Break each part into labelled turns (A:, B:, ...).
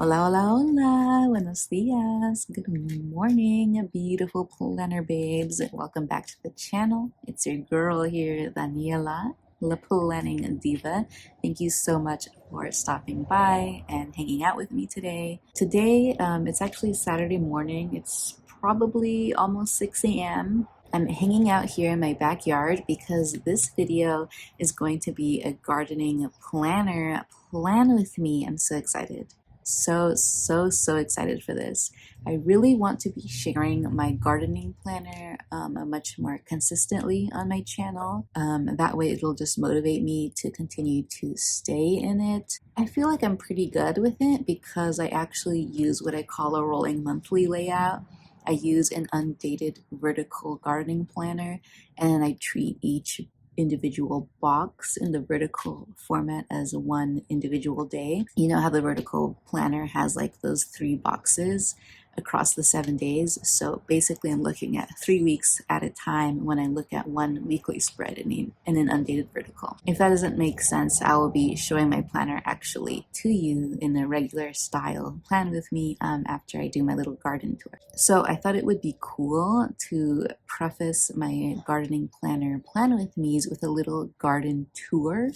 A: Hola, hola, hola. Buenos dias. Good morning, beautiful planner babes. Welcome back to the channel. It's your girl here, Daniela, La Planning Diva. Thank you so much for stopping by and hanging out with me today. Today, it's actually Saturday morning. It's probably almost 6 a.m. I'm hanging out here in my backyard because this video is going to be a gardening planner. Plan with me. I'm so excited. So excited for this. I really want to be sharing my gardening planner much more consistently on my channel. That way it'll just motivate me to continue to stay in it. I feel like I'm pretty good with it because I actually use what I call a rolling monthly layout. I use an undated vertical gardening planner, and I treat each individual box in the vertical format as one individual day. You know how the vertical planner has like those 3 boxes across the 7 days? So basically I'm looking at 3 weeks at a time when I look at one weekly spread in an undated vertical. If that doesn't make sense, I will be showing my planner actually to you in a regular style. Plan with me after I do my little garden tour. So I thought it would be cool to preface my gardening planner plan with me's with a little garden tour,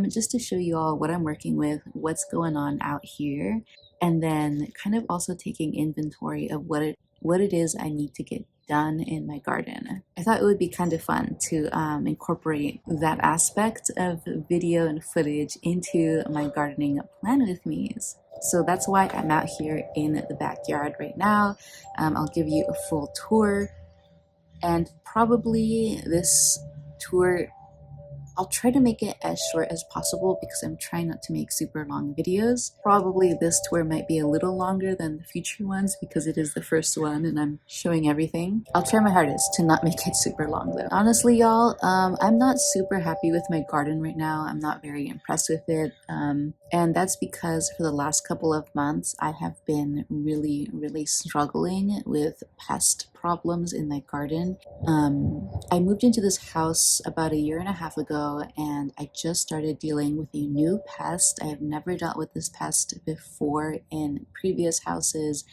A: just to show you all what I'm working with, what's going on out here, and then kind of also taking inventory of what it is I need to get done in my garden. I thought it would be kind of fun to incorporate that aspect of video and footage into my gardening plan with me's. So that's why I'm out here in the backyard right now. I'll give you a full tour, and probably this tour, I'll try to make it as short as possible because I'm trying not to make super long videos. Probably this tour might be a little longer than the future ones because it is the first one and I'm showing everything. I'll try my hardest to not make it super long though. Honestly, y'all, I'm not super happy with my garden right now. I'm not very impressed with it. And that's because for the last couple of months, I have been really struggling with pest problems in my garden. I moved into this house about 1.5 years ago, and I just started dealing with a new pest. I have never dealt with this pest before in previous houses,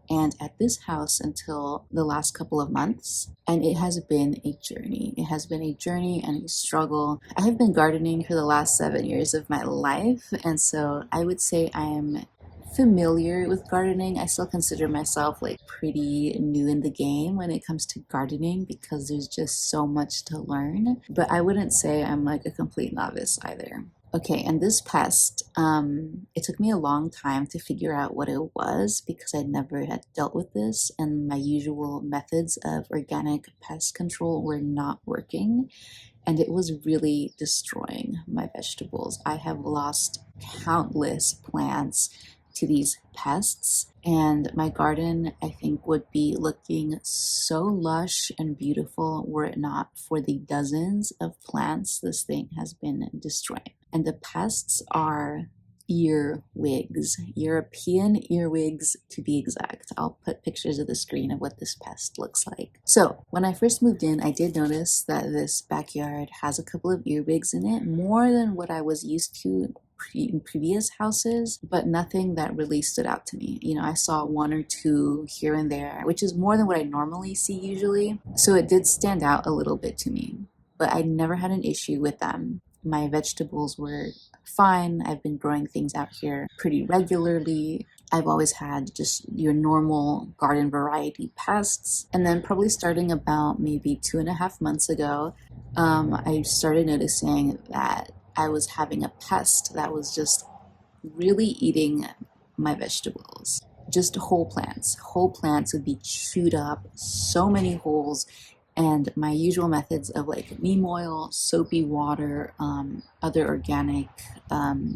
A: and at this house until the last couple of months. And it has been a journey. It has been a journey and a struggle. I have been gardening for the last 7 years of my life, and so I would say I am familiar with gardening. I still consider myself like pretty new in the game when it comes to gardening because there's just so much to learn, but I wouldn't say I'm like a complete novice either. Okay, and this pest, it took me a long time to figure out what it was because I never had dealt with this, and my usual methods of organic pest control were not working, and it was really destroying my vegetables. I have lost countless plants to these pests, and my garden, I think, would be looking so lush and beautiful were it not for the dozens of plants this thing has been destroying. And the pests are earwigs, European earwigs to be exact. I'll put pictures of the screen of what this pest looks like. So when I first moved in, I did notice that this backyard has a couple of earwigs in it, more than what I was used to in previous houses, but nothing that really stood out to me. You know, I saw 1 or 2 here and there, which is more than what I normally see usually. So it did stand out a little bit to me, but I never had an issue with them. My vegetables were fine. I've been growing things out here pretty regularly. I've always had just your normal garden variety pests. And then probably starting about maybe 2.5 months ago, I started noticing that I was having a pest that was just really eating my vegetables. Just whole plants. Whole plants would be chewed up, so many holes, and my usual methods of like neem oil, soapy water, other organic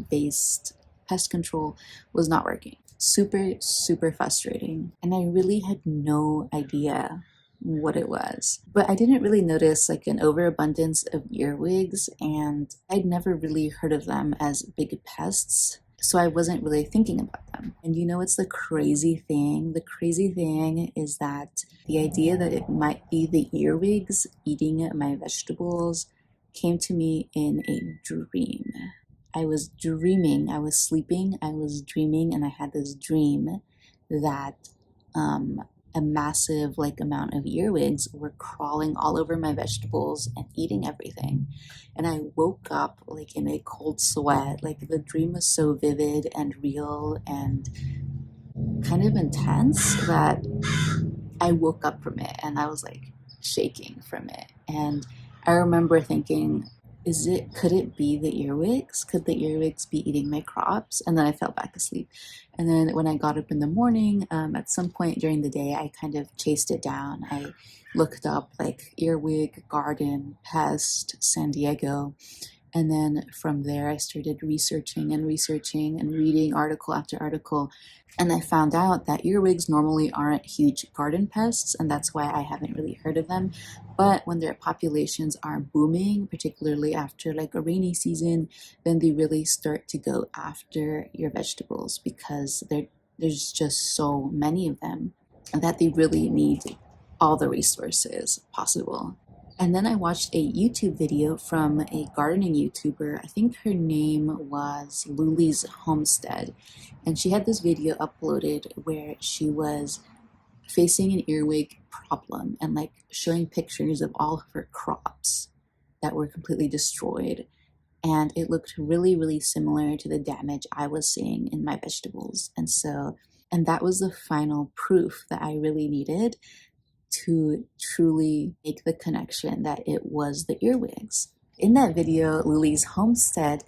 A: based pest control was not working. Super frustrating. And I really had no idea what it was. But I didn't really notice like an overabundance of earwigs, and I'd never really heard of them as big pests. So I wasn't really thinking about them. And you know what's the crazy thing? The crazy thing is that the idea that it might be the earwigs eating my vegetables came to me in a dream. I was dreaming, I was sleeping, I was dreaming, and I had this dream that a massive like amount of earwigs were crawling all over my vegetables and eating everything. And I woke up like in a cold sweat. Like the dream was so vivid and real and kind of intense that I woke up from it and I was like shaking from it. And I remember thinking, could it be the earwigs? Could the earwigs be eating my crops? And then I fell back asleep. And then when I got up in the morning, at some point during the day, I kind of chased it down. I looked up like earwig, garden, pest, San Diego. And then from there, I started researching and reading article after article. And I found out that earwigs normally aren't huge garden pests, and that's why I haven't really heard of them. But when their populations are booming, particularly after like a rainy season, then they really start to go after your vegetables because there's just so many of them that they really need all the resources possible. And then I watched a YouTube video from a gardening YouTuber. I think her name was Luli's Homestead. And she had this video uploaded where she was facing an earwig problem and like showing pictures of all of her crops that were completely destroyed. And it looked really, really similar to the damage I was seeing in my vegetables. And that was the final proof that I really needed to truly make the connection that it was the earwigs. In that video, Lily's Homestead,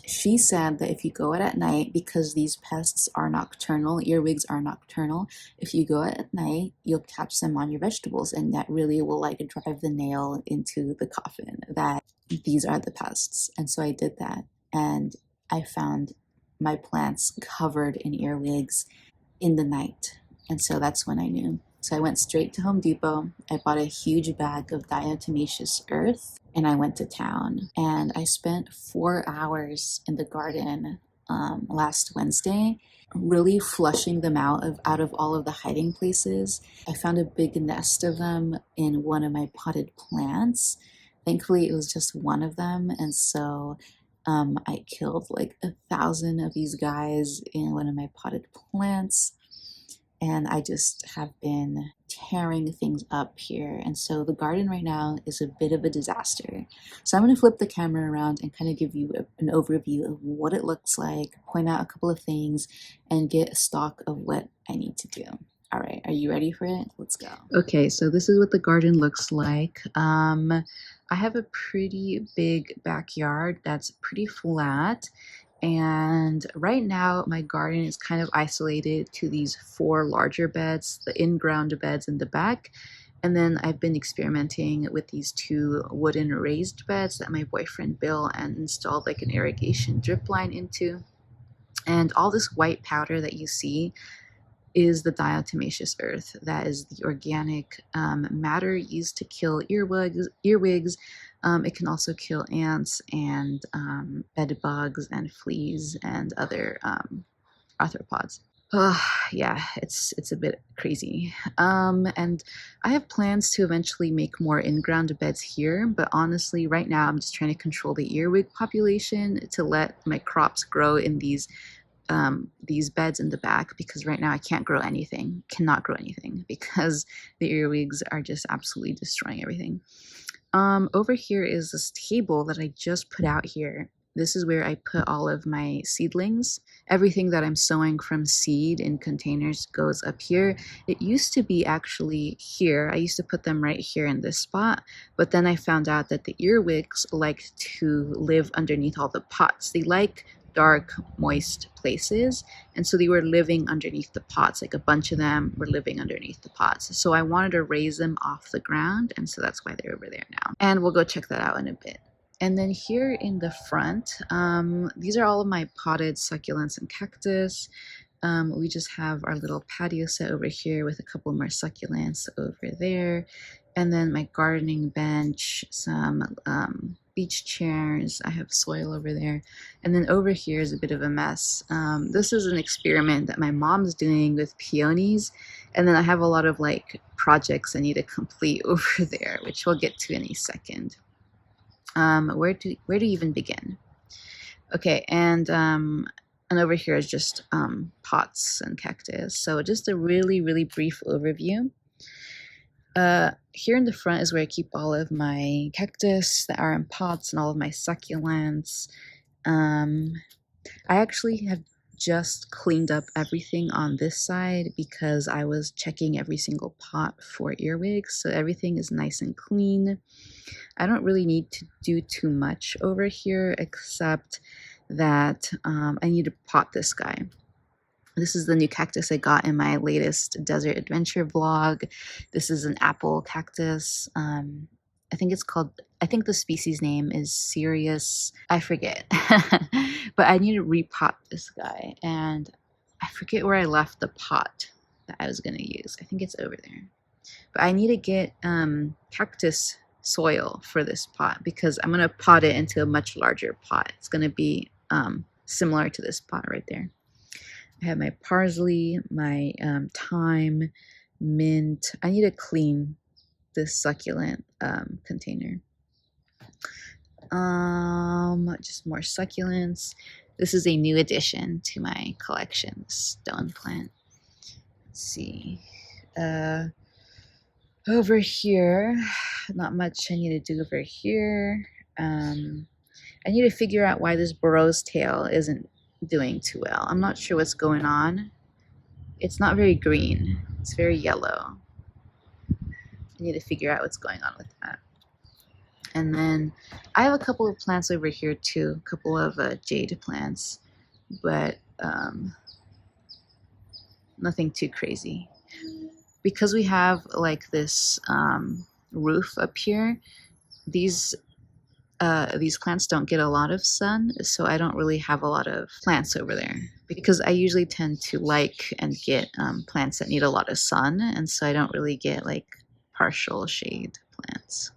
A: she said that if you go out at night, because these pests are nocturnal, earwigs are nocturnal, if you go out at night, you'll catch them on your vegetables, and that really will like drive the nail into the coffin that these are the pests. And so I did that, and I found my plants covered in earwigs in the night. And so that's when I knew. So I went straight to Home Depot. I bought a huge bag of diatomaceous earth and I went to town. And I spent 4 hours in the garden last Wednesday, really flushing them out of all of the hiding places. I found a big nest of them in one of my potted plants. Thankfully, it was just one of them. And so I killed like 1,000 of these guys in one of my potted plants. And I just have been tearing things up here. And so the garden right now is a bit of a disaster. So I'm going to flip the camera around and kind of give you an overview of what it looks like, point out a couple of things, and get a stock of what I need to do. All right, are you ready for it? Let's go. Okay, so this is what the garden looks like. I have a pretty big backyard that's pretty flat. And right now my garden is kind of isolated to these 4 larger beds, the in-ground beds in the back. And then I've been experimenting with these 2 wooden raised beds that my boyfriend built and installed like an irrigation drip line into. And all this white powder that you see is the diatomaceous earth. That is the organic matter used to kill earwigs. It can also kill ants and bed bugs and fleas and other arthropods. Yeah, it's a bit crazy. And I have plans to eventually make more in-ground beds here, but honestly, right now I'm just trying to control the earwig population to let my crops grow in these beds in the back, because right now I cannot grow anything because the earwigs are just absolutely destroying everything. Over here is this table that I just put out here. This is where I put all of my seedlings. Everything that I'm sowing from seed in containers goes up here. It used to be actually here. I used to put them right here in this spot, but then I found out that the earwigs like to live underneath all the pots. They like dark, moist places, and so they were living underneath the pots. Like a bunch of them were living underneath the pots. So I wanted to raise them off the ground, and so that's why they're over there now. And we'll go check that out in a bit. And then here in the front, these are all of my potted succulents and cactus. We just have our little patio set over here with a couple more succulents over there. And then my gardening bench, some beach chairs. I have soil over there. And then over here is a bit of a mess. This is an experiment that my mom's doing with peonies. And then I have a lot of like projects I need to complete over there, which we'll get to in a second. Where to even begin? Okay, and over here is just pots and cactus. So just a really, really brief overview. Here in the front is where I keep all of my cactus that are in pots and all of my succulents. I actually have just cleaned up everything on this side because I was checking every single pot for earwigs, so everything is nice and clean. I don't really need to do too much over here except that I need to pot this guy. This is the new cactus I got in my latest desert adventure vlog. This is an apple cactus. I think it's called, I think the species name is Sirius. I forget. But I need to repot this guy. And I forget where I left the pot that I was going to use. I think it's over there. But I need to get cactus soil for this pot because I'm going to pot it into a much larger pot. It's going to be similar to this pot right there. I have my parsley, my thyme, mint. I need to clean this succulent container. Just more succulents. This is a new addition to my collection, stone plant. Let's see. Over here, not much I need to do over here. I need to figure out why this burro's tail isn't doing too well. I'm not sure what's going on. It's not very green. It's very yellow. I need to figure out what's going on with that. And then I have a couple of plants over here too, a couple of jade plants, but nothing too crazy. Because we have like this roof up here, these plants don't get a lot of sun, so I don't really have a lot of plants over there because I usually tend to like and get plants that need a lot of sun, and so I don't really get like partial shade plants.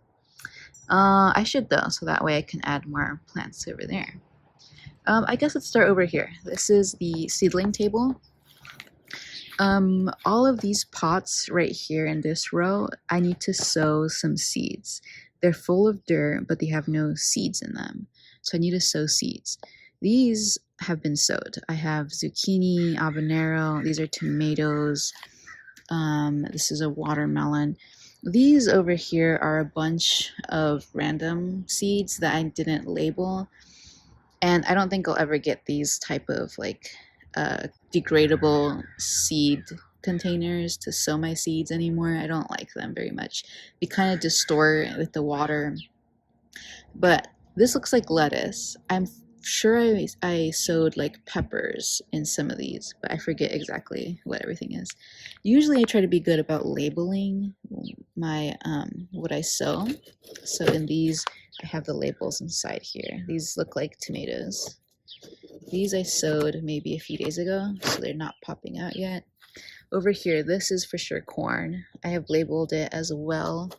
A: I should though, so that way I can add more plants over there. I guess let's start over here. This is the seedling table. All of these pots right here in this row, I need to sow some seeds. They're full of dirt, but they have no seeds in them. So I need to sow seeds. These have been sowed. I have zucchini, habanero, these are tomatoes. This is a watermelon. These over here are a bunch of random seeds that I didn't label. And I don't think I'll ever get these type of like degradable seed containers to sow my seeds anymore. I don't like them very much. They kind of distort with the water. But this looks like lettuce. I'm sure I sowed like peppers in some of these, but I forget exactly what everything is. Usually I try to be good about labeling my what I sow. So in these I have the labels inside here. These look like tomatoes. These I sowed maybe a few days ago, so they're not popping out yet. Over here, this is for sure corn. I have labeled it as well.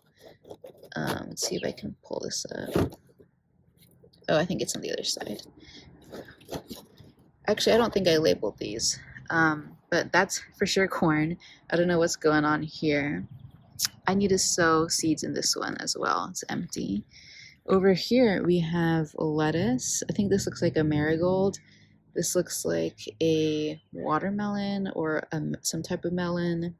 A: Let's see if I can pull this up. Oh, I think it's on the other side. Actually, I don't think I labeled these, but that's for sure corn. I don't know what's going on here. I need to sow seeds in this one as well. It's empty. Over here, we have lettuce. I think this looks like a marigold. This looks like a watermelon or some type of melon.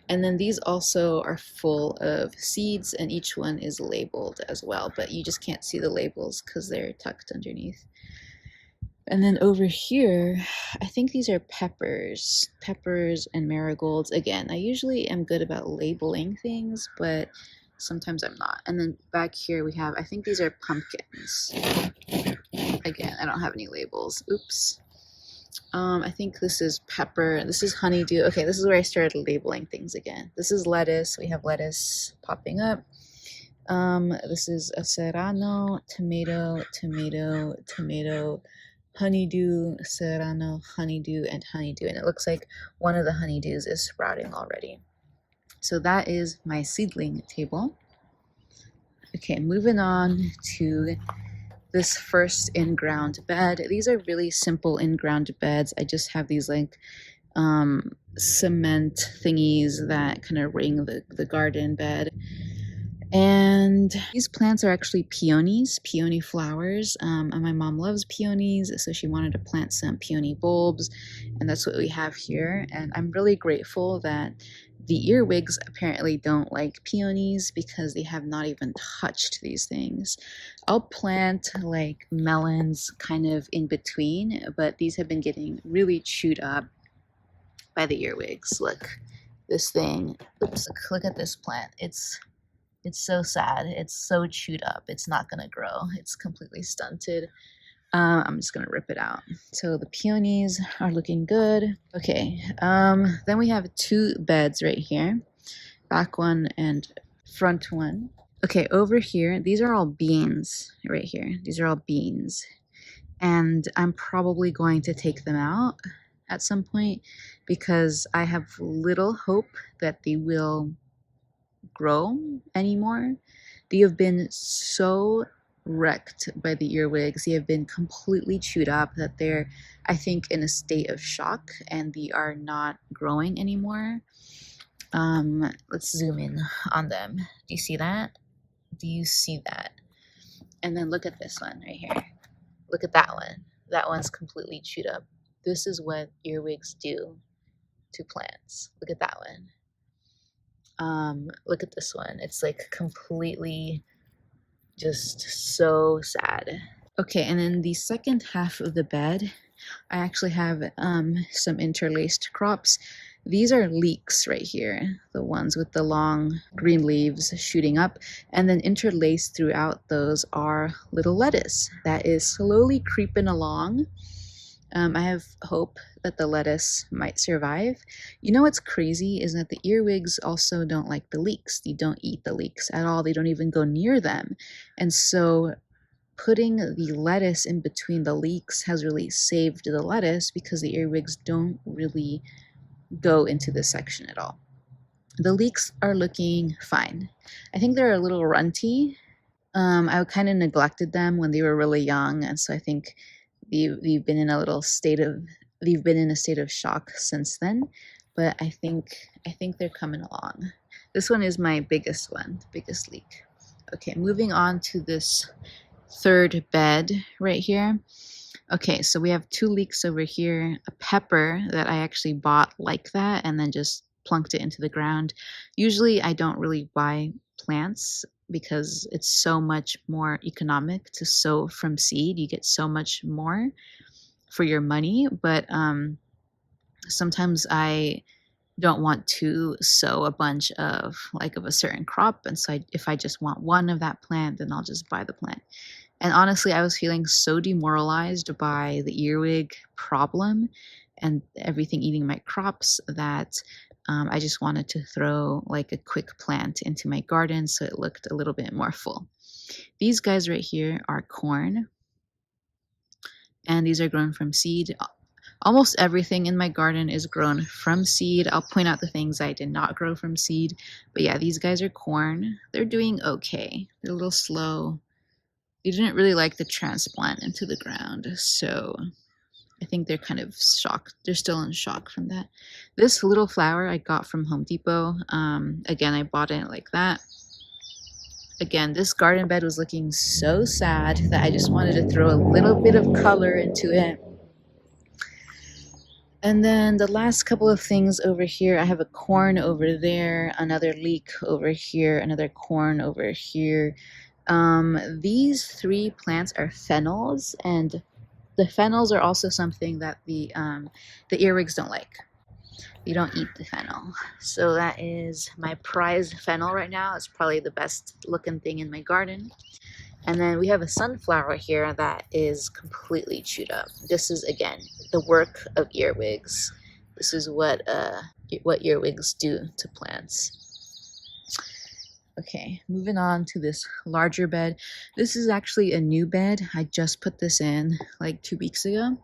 A: And then these also are full of seeds, and each one is labeled as well, but you just can't see the labels because they're tucked underneath. And then over here, I think these are peppers and marigolds. Again, I usually am good about labeling things, but sometimes I'm not. And then back here we have, I think these are pumpkins. Again, I don't have any labels. Oops. I think this is pepper. This is honeydew. Okay, this is where I started labeling things again. This is lettuce. We have lettuce popping up. This is a serrano, tomato, honeydew, serrano, honeydew, and honeydew. And it looks like one of the honeydews is sprouting already. So that is my seedling table. Okay, moving on to this first in-ground bed. These are really simple in-ground beds. I just have these like cement thingies that kind of ring the garden bed. And these plants are actually peony flowers. And my mom loves peonies, so she wanted to plant some peony bulbs, and that's what we have here. And I'm really grateful that the earwigs apparently don't like peonies because they have not even touched these things. I'll plant like melons kind of in between, but these have been getting really chewed up by the earwigs. Look, this thing. Oops, look at this plant. It's so sad. It's so chewed up. It's not gonna grow. It's completely stunted. I'm just gonna rip it out. So the peonies are looking good. Okay, then we have 2 beds right here. Back one and front one. Okay, over here, these are all beans right here. These are all beans. And I'm probably going to take them out at some point because I have little hope that they will grow anymore. They have been so wrecked by the earwigs. They have been completely chewed up that they're, I think, in a state of shock and they are not growing anymore. Let's zoom in on them. Do you see that? Do you see that? And then look at this one right here. Look at that one. That one's completely chewed up. This is what earwigs do to plants. Look at that one. Look at this one. It's like completely just so sad. Okay, and then the second half of the bed, I actually have some interlaced crops. These are leeks right here, the ones with the long green leaves shooting up, and then interlaced throughout those are little lettuce that is slowly creeping along. I have hope that the lettuce might survive. You know what's crazy is that the earwigs also don't like the leeks. They don't eat the leeks at all. They don't even go near them. And so putting the lettuce in between the leeks has really saved the lettuce because the earwigs don't really go into this section at all. The leeks are looking fine. I think they're a little runty. I kind of neglected them when they were really young, and so I think they've been in a state of shock since then. But I think they're coming along. This one is my biggest one, biggest leek. Okay, moving on to this third bed right here. Okay, so we have 2 leeks over here, a pepper that I actually bought like that and then just plunked it into the ground. Usually I don't really buy plants because it's so much more economic to sow from seed. You get so much more for your money, but sometimes I don't want to sow a bunch of a certain crop, and so if I just want one of that plant, then I'll just buy the plant. And honestly, I was feeling so demoralized by the earwig problem and everything eating my crops that I just wanted to throw like a quick plant into my garden so it looked a little bit more full. These guys right here are corn, and these are grown from seed. Almost everything in my garden is grown from seed. I'll point out the things I did not grow from seed. But yeah, these guys are corn. They're doing okay. They're a little slow. They didn't really like the transplant into the ground, so I think they're kind of shocked. They're still in shock from that. This little flower I got from Home Depot. Again, I bought it like that. Again, this garden bed was looking so sad that I just wanted to throw a little bit of color into it. And then the last couple of things over here, I have a corn over there, another leek over here, another corn over here. These 3 plants are fennels, and the fennels are also something that the earwigs don't like. They don't eat the fennel. So that is my prized fennel right now. It's probably the best looking thing in my garden. And then we have a sunflower here that is completely chewed up. This is, again, the work of earwigs. This is what earwigs do to plants. Okay, moving on to this larger bed. This is actually a new bed. I just put this in like 2 weeks ago.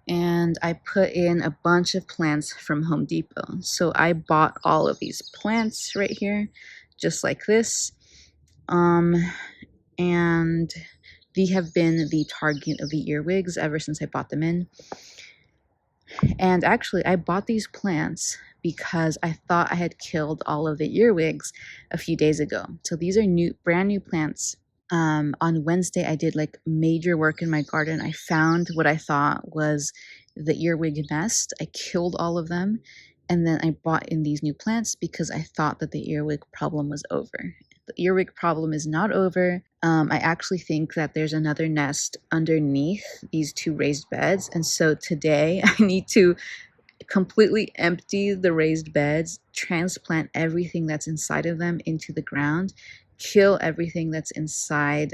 A: And I put in a bunch of plants from Home Depot. So I bought all of these plants right here, just like this. And they have been the target of the earwigs ever since I bought them in. And actually, I bought these plants because I thought I had killed all of the earwigs a few days ago. So these are brand new plants. On Wednesday, I did like major work in my garden. I found what I thought was the earwig nest. I killed all of them. And then I brought in these new plants because I thought that the earwig problem was over. The earwig problem is not over. I actually think that there's another nest underneath these two raised beds. And so today I need to completely empty the raised beds, transplant everything that's inside of them into the ground, kill everything that's inside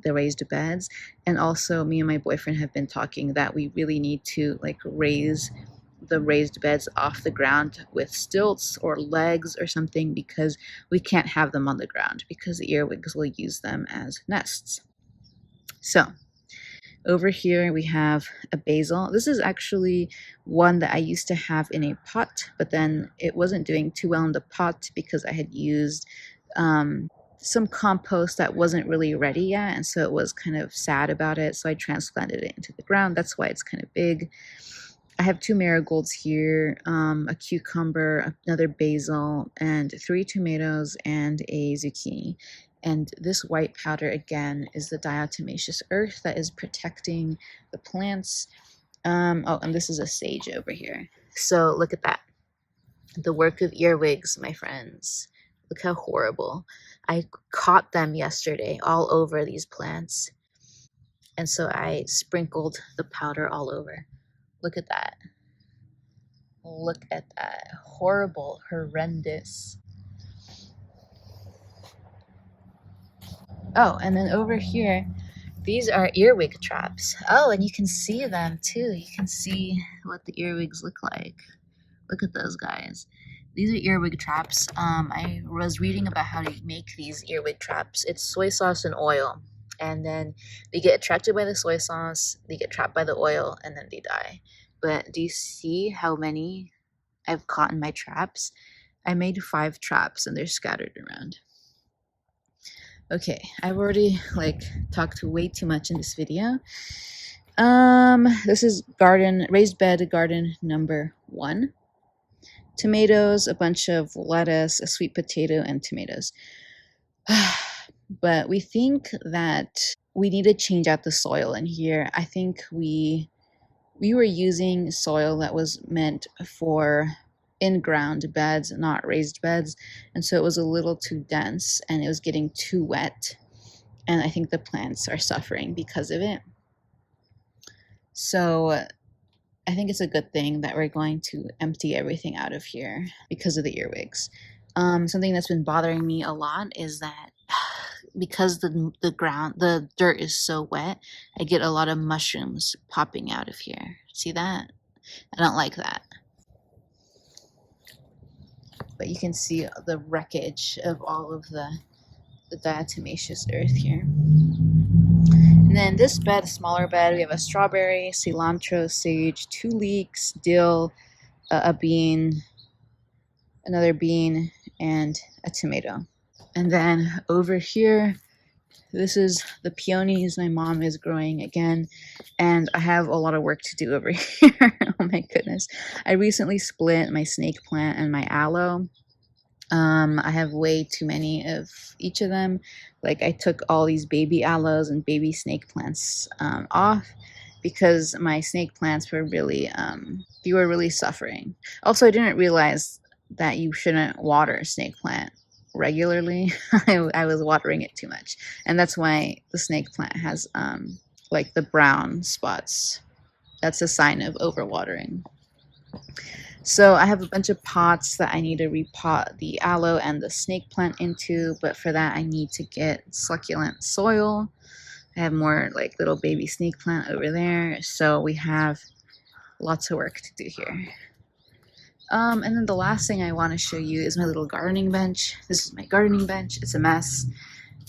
A: the raised beds. And also me and my boyfriend have been talking that we really need to like raise the raised beds off the ground with stilts or legs or something, because we can't have them on the ground because the earwigs will use them as nests. So over here we have a basil. This is actually one that I used to have in a pot, but then it wasn't doing too well in the pot because I had used some compost that wasn't really ready yet, and so it was kind of sad about it, so I transplanted it into the ground. That's why it's kind of big. I have 2 marigolds here, a cucumber, another basil, and 3 tomatoes and a zucchini. And this white powder, again, is the diatomaceous earth that is protecting the plants. Oh, and this is a sage over here. So look at that. The work of earwigs, my friends. Look how horrible. I caught them yesterday all over these plants. And so I sprinkled the powder all over. Look at that. Look at that. Horrible, horrendous. Oh, and then over here, these are earwig traps. Oh, and you can see them too. You can see what the earwigs look like. Look at those guys. These are earwig traps. I was reading about how to make these earwig traps. It's soy sauce and oil. And then they get attracted by the soy sauce, they get trapped by the oil, and then they die. But do you see how many I've caught in my traps? I made 5 traps and they're scattered around. Okay, I've already like talked way too much in this video. This is raised bed garden number 1. Tomatoes, a bunch of lettuce, a sweet potato, and tomatoes. But we think that we need to change out the soil in here. I think we were using soil that was meant for in-ground beds, not raised beds, and so it was a little too dense and it was getting too wet, and I think the plants are suffering because of it. So I think it's a good thing that we're going to empty everything out of here because of the earwigs. Something that's been bothering me a lot is that because the dirt is so wet, I get a lot of mushrooms popping out of here. See that? I don't like that. But you can see the wreckage of all of the diatomaceous earth here. And then this bed, smaller bed, we have a strawberry, cilantro, sage, 2 leeks, dill, a bean, another bean, and a tomato. And then over here, this is the peonies my mom is growing again, and I have a lot of work to do over here. Oh my goodness. I recently split my snake plant and my aloe. I have way too many of each of them. Like I took all these baby aloes and baby snake plants off because my snake plants were really, they were really suffering. Also, I didn't realize that you shouldn't water a snake plant regularly. I was watering it too much, and that's why the snake plant has like the brown spots. That's a sign of overwatering. So I have a bunch of pots that I need to repot the aloe and the snake plant into, but for that I need to get succulent soil. I have more like little baby snake plant over there, so we have lots of work to do here. And then the last thing I want to show you is my little gardening bench. This is my gardening bench. It's a mess.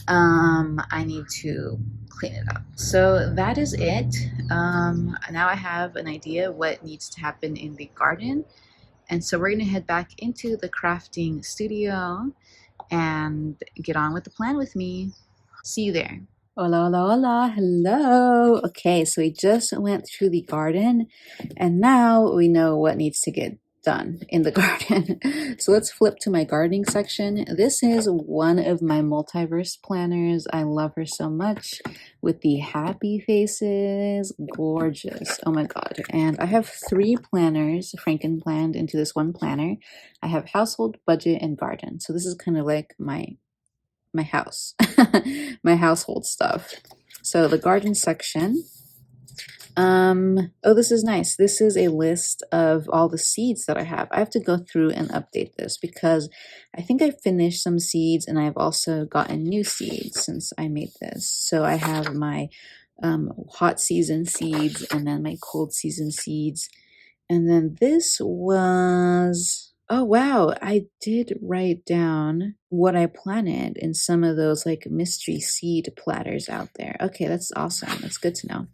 A: I need to clean it up. So that is it. Now I have an idea of what needs to happen in the garden. And so we're going to head back into the crafting studio and get on with the plan with me. See you there. Hola, hola, hola. Hello. Okay, so we just went through the garden and now we know what needs to get done in the garden. So let's flip to my gardening section. This is one of my multiverse planners. I love her so much with the happy faces. Gorgeous. Oh my God. And I have 3 planners franken-planned into this one planner. I have household, budget, and garden. So this is kind of like my house, my household stuff. So the garden section. Oh, this is nice. This is a list of all the seeds that I have. I have to go through and update this because I think I finished some seeds and I've also gotten new seeds since I made this. So I have my hot season seeds and then my cold season seeds. And then this was, oh wow, I did write down what I planted in some of those like mystery seed platters out there. Okay, that's awesome. That's good to know.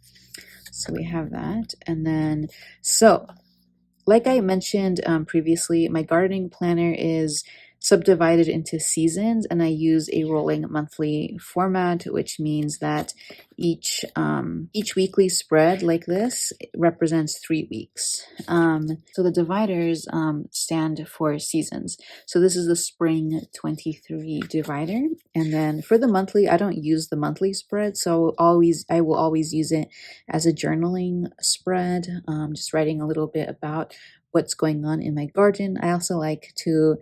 A: So we have that. And then, so like I mentioned previously, my gardening planner is subdivided into seasons, and I use a rolling monthly format, which means that each weekly spread like this represents 3 weeks. So the dividers stand for seasons. So this is the spring 23 divider, and then for the monthly, I don't use the monthly spread, so I will always use it as a journaling spread, just writing a little bit about what's going on in my garden. I also like to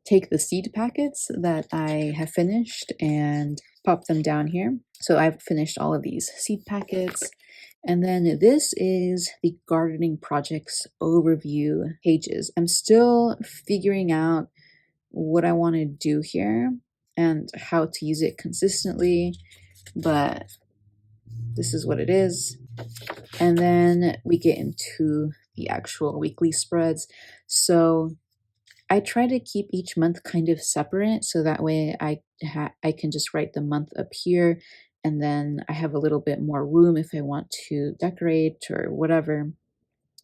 A: take the seed packets that I have finished and pop them down here. So I've finished all of these seed packets. And then this is the gardening projects overview pages. I'm still figuring out what I want to do here and how to use it consistently, but this is what it is. And then we get into the actual weekly spreads. So I try to keep each month kind of separate, so that way I can just write the month up here, and then I have a little bit more room if I want to decorate or whatever.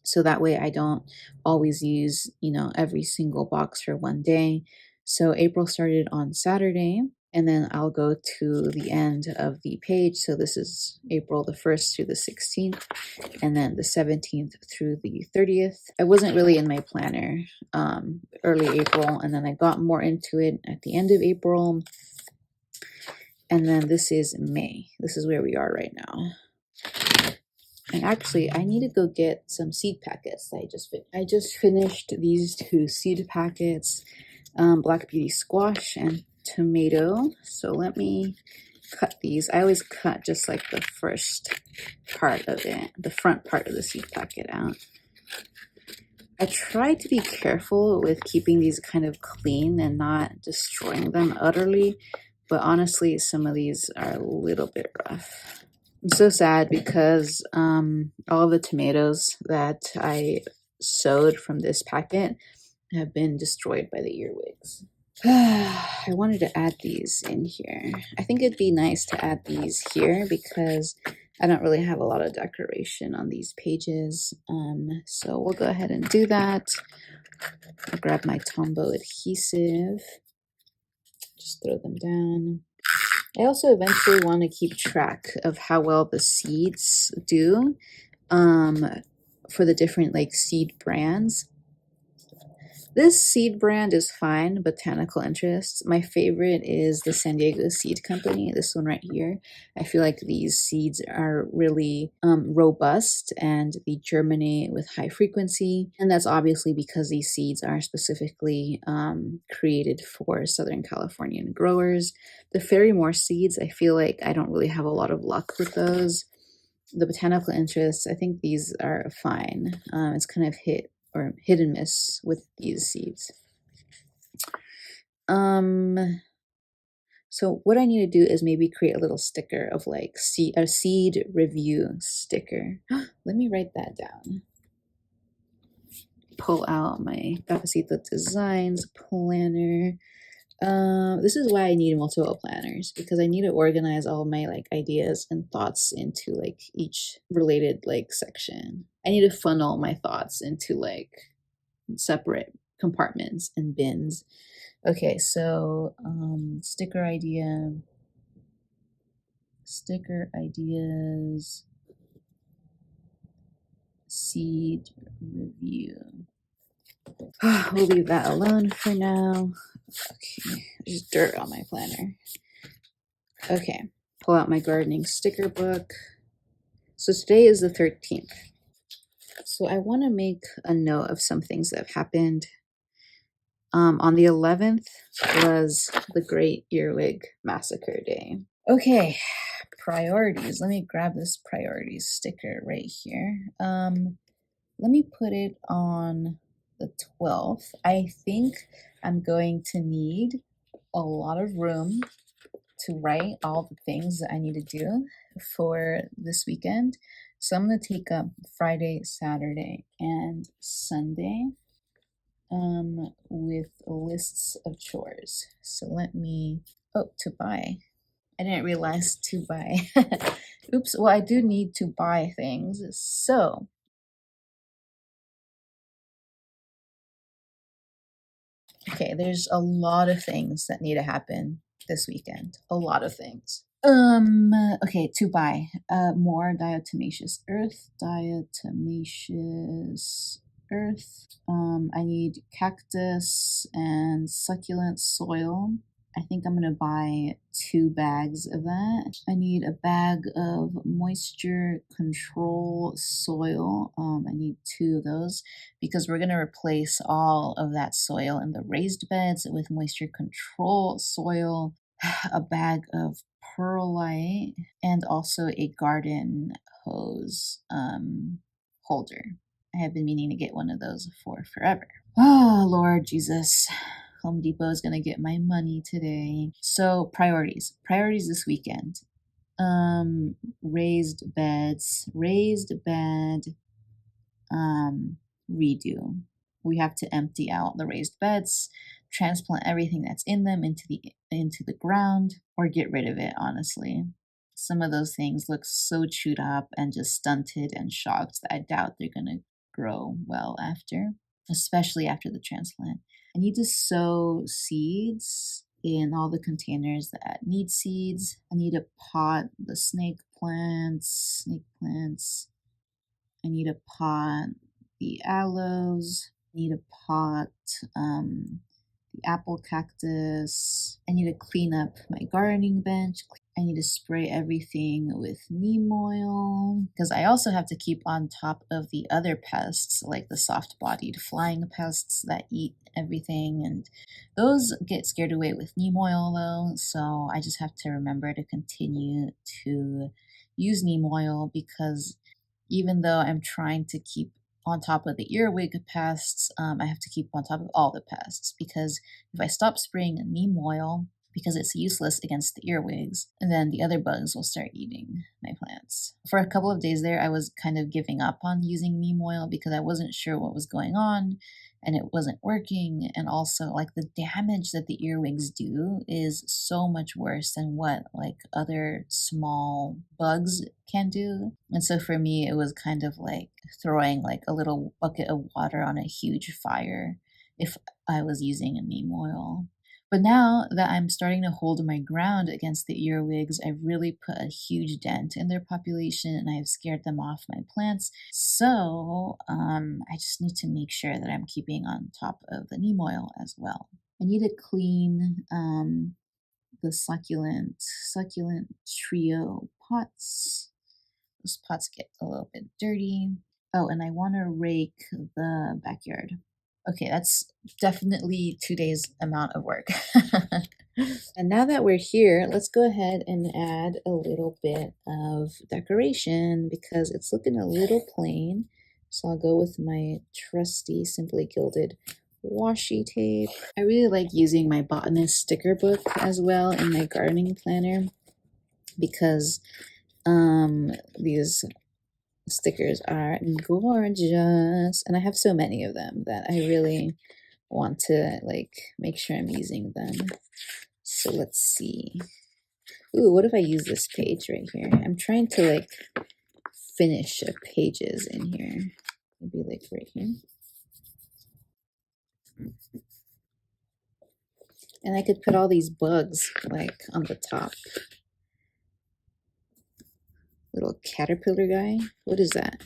A: So that way I don't always use, every single box for one day. So April started on Saturday, and then I'll go to the end of the page. So this is April the 1st through the 16th, and then the 17th through the 30th. I wasn't really in my planner early April, and then I got more into it at the end of April. And then this is May. This is where we are right now. And actually, I need to go get some seed packets. I just finished these 2 seed packets, Black Beauty squash and tomato. So let me cut these. I always cut just like the first part of it, the front part of the seed packet out. I try to be careful with keeping these kind of clean and not destroying them utterly, but honestly, some of these are a little bit rough. I'm so sad because all of the tomatoes that I sowed from this packet have been destroyed by the earwigs. I wanted to add these in here. I think it'd be nice to add these here because I don't really have a lot of decoration on these pages. So we'll go ahead and do that. I'll grab my Tombow adhesive. Just throw them down. I also eventually want to keep track of how well the seeds do for the different like seed brands. This seed brand is fine, Botanical Interests. My favorite is the San Diego Seed Company, this one right here. I feel like these seeds are really robust and they germinate with high frequency. And that's obviously because these seeds are specifically created for Southern Californian growers. The Ferrymore seeds, I feel like I don't really have a lot of luck with those. The Botanical Interests, I think these are fine. It's kind of hit and miss with these seeds. So what I need to do is maybe create a little sticker of like a seed review sticker. Let me write that down. Pull out my Cafecito Designs planner. This is why I need multiple planners, because I need to organize all my like ideas and thoughts into like each related like section. I need to funnel my thoughts into like separate compartments and bins. Okay, so sticker ideas, seed review. We'll leave that alone for now. Okay, there's dirt on my planner. Okay, pull out my gardening sticker book. So today is the 13th. So I want to make a note of some things that have happened. On the 11th was the Great Earwig Massacre Day. Okay, priorities. Let me grab this priorities sticker right here. Let me put it on the 12th. I think I'm going to need a lot of room to write all the things that I need to do for this weekend. So I'm going to take up Friday, Saturday, and Sunday with lists of chores. So let me, to buy. I didn't realize to buy. Oops, well, I do need to buy things. So, okay, there's a lot of things that need to happen this weekend. A lot of things. Okay, to buy more diatomaceous earth. Diatomaceous earth. I need cactus and succulent soil. I think I'm gonna buy 2 bags of that. I need a bag of moisture control soil. I need 2 of those because we're gonna replace all of that soil in the raised beds with moisture control soil. A bag of perlite and also a garden hose holder. I have been meaning to get one of those for forever. Oh, Lord Jesus. Home Depot is going to get my money today. So, priorities. Priorities this weekend. Raised beds. Raised bed. Redo. We have to empty out the raised beds, transplant everything that's in them into the ground, or get rid of it, honestly. Some of those things look so chewed up and just stunted and shocked that I doubt they're gonna grow well after, especially after the transplant. I need to sow seeds in all the containers that need seeds. I need to pot the snake plants. I need a pot the aloes. I need a pot the apple cactus. I need to clean up my gardening bench. I need to spray everything with neem oil because I also have to keep on top of the other pests like the soft-bodied flying pests that eat everything, and those get scared away with neem oil though, so I just have to remember to continue to use neem oil because even though I'm trying to keep on top of the earwig pests, I have to keep on top of all the pests because if I stop spraying neem oil, because it's useless against the earwigs, and then the other bugs will start eating my plants. For a couple of days there, I was kind of giving up on using neem oil because I wasn't sure what was going on and it wasn't working. And also, like, the damage that the earwigs do is so much worse than what like other small bugs can do. And so for me, it was kind of like throwing like a little bucket of water on a huge fire if I was using a neem oil. But now that I'm starting to hold my ground against the earwigs, I've really put a huge dent in their population and I've scared them off my plants. So I just need to make sure that I'm keeping on top of the neem oil as well. I need to clean the succulent trio pots. Those pots get a little bit dirty. Oh, and I want to rake the backyard. Okay, that's definitely 2 days amount of work. And now that we're here, let's go ahead and add a little bit of decoration because it's looking a little plain. So I'll go with my trusty Simply Gilded washi tape. I really like using my botanist sticker book as well in my gardening planner because these stickers are gorgeous and I have so many of them that I really want to like make sure I'm using them. So let's see. Ooh, what if I use this page right here? I'm trying to like finish pages in here. Maybe like right here. And I could put all these bugs like on the top. Little caterpillar guy. What is that?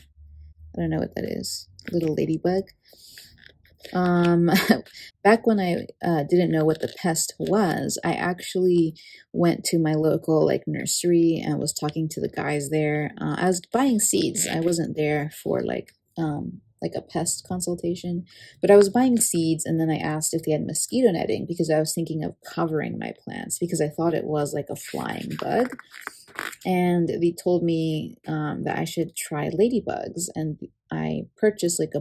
A: I don't know what that is. Little ladybug. Um, back when I didn't know what the pest was, I actually went to my local like nursery and was talking to the guys there. I was buying seeds. I wasn't there for like a pest consultation, but I was buying seeds, and then I asked if they had mosquito netting because I was thinking of covering my plants because I thought it was like a flying bug. And they told me that I should try ladybugs, and I purchased like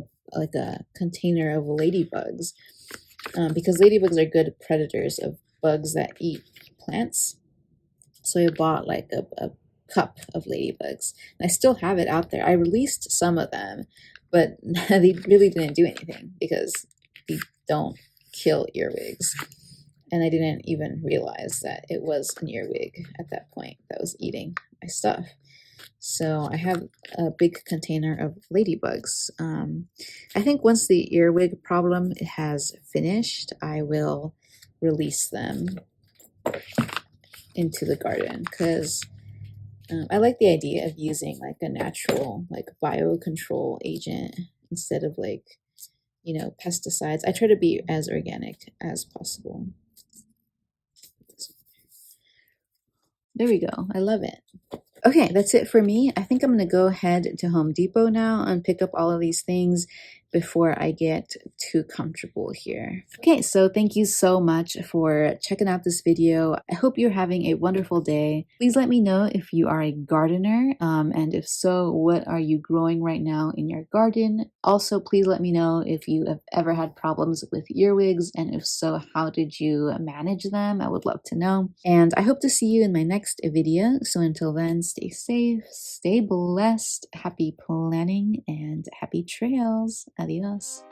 A: a container of ladybugs because ladybugs are good predators of bugs that eat plants. So I bought like a cup of ladybugs. And I still have it out there. I released some of them, but they really didn't do anything because they don't kill earwigs. And I didn't even realize that it was an earwig at that point that was eating my stuff. So I have a big container of ladybugs. I think once the earwig problem has finished, I will release them into the garden because I like the idea of using like a natural like biocontrol agent instead of like, you know, pesticides. I try to be as organic as possible. There we go. I love it. Okay, that's it for me. I think I'm going to go ahead to Home Depot now and pick up all of these things before I get too comfortable here. Okay, so thank you so much for checking out this video. I hope you're having a wonderful day. Please let me know if you are a gardener, and if so, what are you growing right now in your garden? Also, please let me know if you have ever had problems with earwigs, and if so, how did you manage them? I would love to know. And I hope to see you in my next video. So until then, stay safe, stay blessed, happy planning, and happy trails. Adios.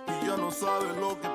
A: Y ya no sabe lo que